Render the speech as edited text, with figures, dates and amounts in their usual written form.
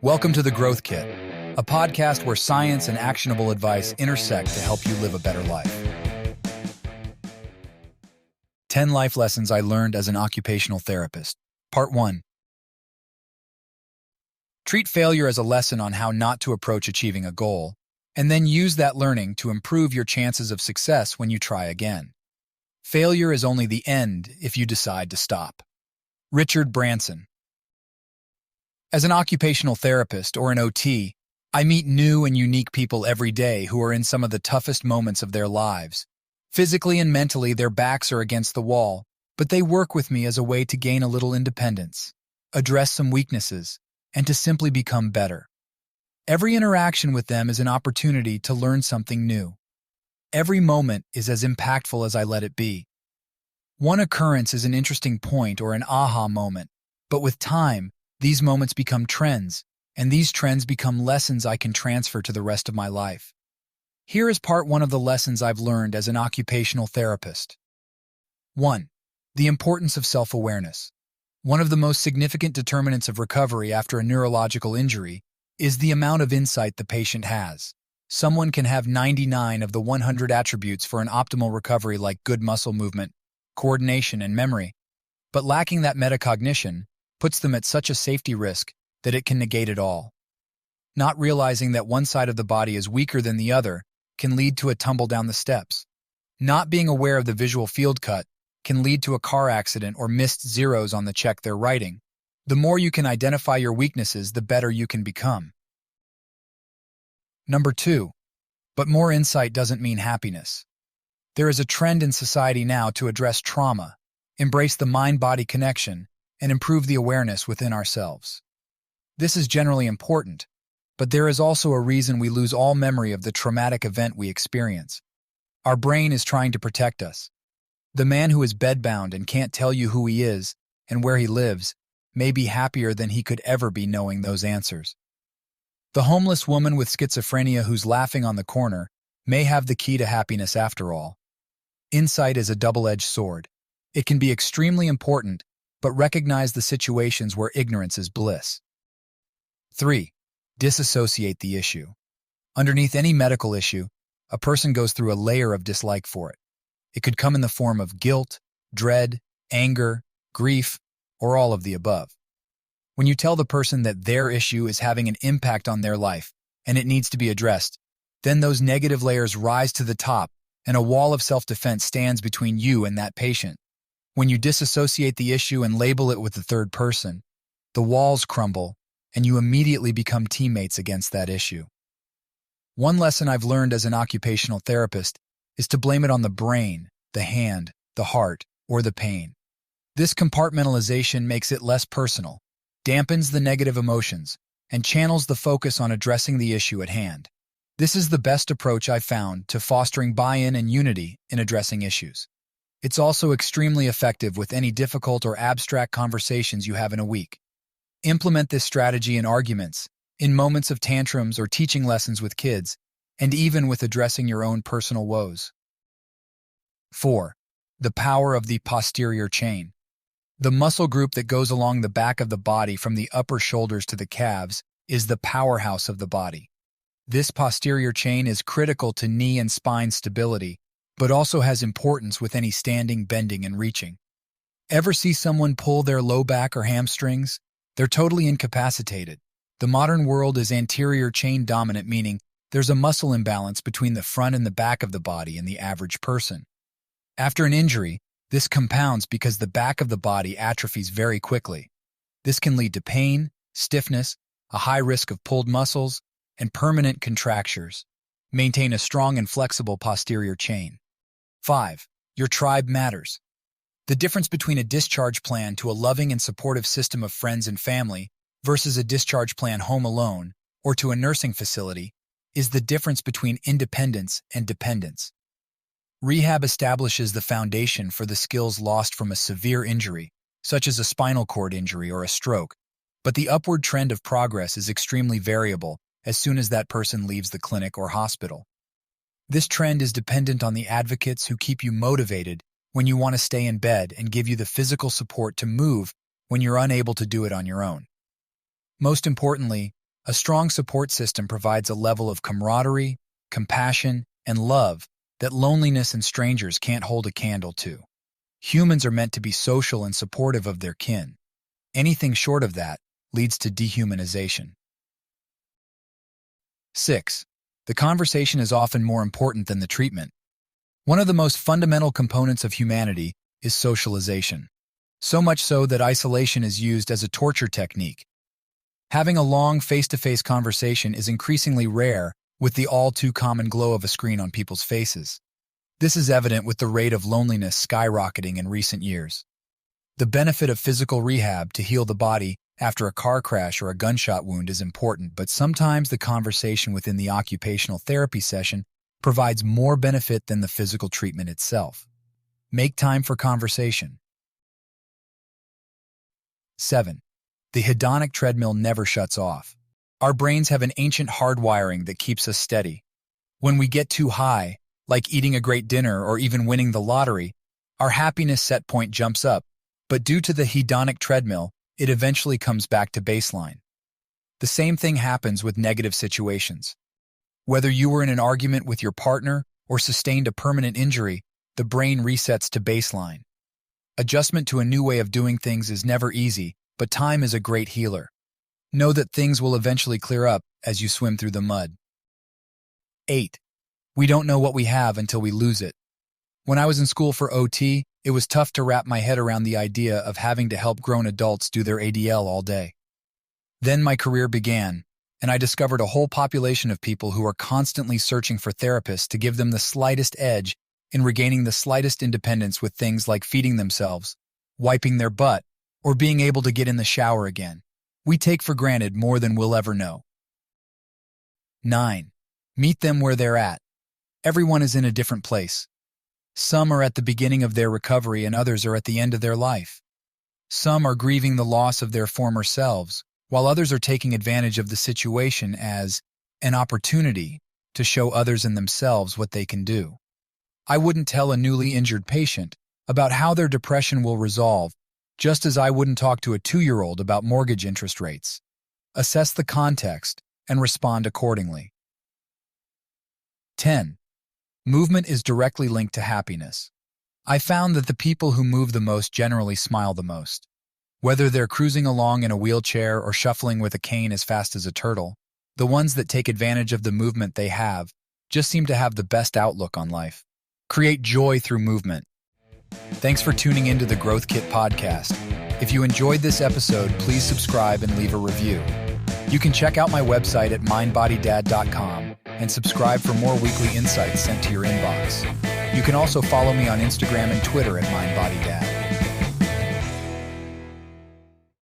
Welcome to The Growth Kit, a podcast where science and actionable advice intersect to help you live a better life. 10 life lessons I learned as an occupational therapist. Part 1. Treat failure as a lesson on how not to approach achieving a goal, and then use that learning to improve your chances of success when you try again. Failure is only the end if you decide to stop. Richard Branson. As an occupational therapist or an OT, I meet new and unique people every day who are in some of the toughest moments of their lives. Physically and mentally, their backs are against the wall, but they work with me as a way to gain a little independence, address some weaknesses, and to simply become better. Every interaction with them is an opportunity to learn something new. Every moment is as impactful as I let it be. One occurrence is an interesting point or an aha moment, but with time, these moments become trends, and these trends become lessons I can transfer to the rest of my life. Here is part 1 of the lessons I've learned as an occupational therapist. 1. The importance of self-awareness. One of the most significant determinants of recovery after a neurological injury is the amount of insight the patient has. Someone can have 99 of the 100 attributes for an optimal recovery like good muscle movement, coordination, and memory, but lacking that metacognition puts them at such a safety risk that it can negate it all. Not realizing that one side of the body is weaker than the other can lead to a tumble down the steps. Not being aware of the visual field cut can lead to a car accident or missed zeros on the check they're writing. The more you can identify your weaknesses, the better you can become. Number 2. But more insight doesn't mean happiness. There is a trend in society now to address trauma, embrace the mind-body connection, and improve the awareness within ourselves. This is generally important, but there is also a reason we lose all memory of the traumatic event we experience. Our brain is trying to protect us. The man who is bedbound and can't tell you who he is and where he lives may be happier than he could ever be knowing those answers. The homeless woman with schizophrenia who's laughing on the corner may have the key to happiness after all. Insight is a double-edged sword. It can be extremely important, but recognize the situations where ignorance is bliss. 3. Disassociate the issue. Underneath any medical issue, a person goes through a layer of dislike for it. It could come in the form of guilt, dread, anger, grief, or all of the above. When you tell the person that their issue is having an impact on their life and it needs to be addressed, then those negative layers rise to the top and a wall of self-defense stands between you and that patient. When you disassociate the issue and label it with the third person, the walls crumble and you immediately become teammates against that issue. One lesson I've learned as an occupational therapist is to blame it on the brain, the hand, the heart, or the pain. This compartmentalization makes it less personal, dampens the negative emotions, and channels the focus on addressing the issue at hand. This is the best approach I've found to fostering buy-in and unity in addressing issues. It's also extremely effective with any difficult or abstract conversations you have in a week. Implement this strategy in arguments, in moments of tantrums or teaching lessons with kids, and even with addressing your own personal woes. 4. The power of the posterior chain. The muscle group that goes along the back of the body from the upper shoulders to the calves is the powerhouse of the body. This posterior chain is critical to knee and spine stability, but also has importance with any standing, bending, and reaching. Ever see someone pull their low back or hamstrings? They're totally incapacitated. The modern world is anterior chain dominant, meaning there's a muscle imbalance between the front and the back of the body in the average person. After an injury, this compounds because the back of the body atrophies very quickly. This can lead to pain, stiffness, a high risk of pulled muscles, and permanent contractures. Maintain a strong and flexible posterior chain. 5. Your tribe matters. The difference between a discharge plan to a loving and supportive system of friends and family versus a discharge plan home alone or to a nursing facility is the difference between independence and dependence. Rehab establishes the foundation for the skills lost from a severe injury, such as a spinal cord injury or a stroke, but the upward trend of progress is extremely variable as soon as that person leaves the clinic or hospital. This trend is dependent on the advocates who keep you motivated when you want to stay in bed and give you the physical support to move when you're unable to do it on your own. Most importantly, A strong support system provides a level of camaraderie, compassion, and love that loneliness and strangers can't hold a candle to. Humans are meant to be social and supportive of their kin. Anything short of that leads to dehumanization. 6. The conversation is often more important than the treatment. One of the most fundamental components of humanity is socialization. So much so that isolation is used as a torture technique. Having a long face-to-face conversation is increasingly rare with the all-too-common glow of a screen on people's faces. This is evident with the rate of loneliness skyrocketing in recent years. The benefit of physical rehab to heal the body after a car crash or a gunshot wound is important, but sometimes the conversation within the occupational therapy session provides more benefit than the physical treatment itself. Make time for conversation. 7. The hedonic treadmill never shuts off. Our brains have an ancient hardwiring that keeps us steady. When we get too high, like eating a great dinner or even winning the lottery, our happiness set point jumps up, but due to the hedonic treadmill, it eventually comes back to baseline. The same thing happens with negative situations. Whether you were in an argument with your partner or sustained a permanent injury, the brain resets to baseline. Adjustment to a new way of doing things is never easy, but time is a great healer. Know that things will eventually clear up as you swim through the mud. 8. We don't know what we have until we lose it. When I was in school for OT, it was tough to wrap my head around the idea of having to help grown adults do their ADL all day. Then my career began, and I discovered a whole population of people who are constantly searching for therapists to give them the slightest edge in regaining the slightest independence with things like feeding themselves, wiping their butt, or being able to get in the shower again. We take for granted more than we'll ever know. 9. Meet them where they're at. Everyone is in a different place. Some are at the beginning of their recovery and others are at the end of their life. Some are grieving the loss of their former selves, while others are taking advantage of the situation as an opportunity to show others and themselves what they can do. I wouldn't tell a newly injured patient about how their depression will resolve, just as I wouldn't talk to a 2-year-old about mortgage interest rates. Assess the context and respond accordingly. 10. Movement is directly linked to happiness. I found that the people who move the most generally smile the most. Whether they're cruising along in a wheelchair or shuffling with a cane as fast as a turtle, the ones that take advantage of the movement they have just seem to have the best outlook on life. Create joy through movement. Thanks for tuning into the Growth Kit podcast. If you enjoyed this episode, please subscribe and leave a review. You can check out my website at MindBodyDad.com and subscribe for more weekly insights sent to your inbox. You can also follow me on Instagram and Twitter at MindBodyDad.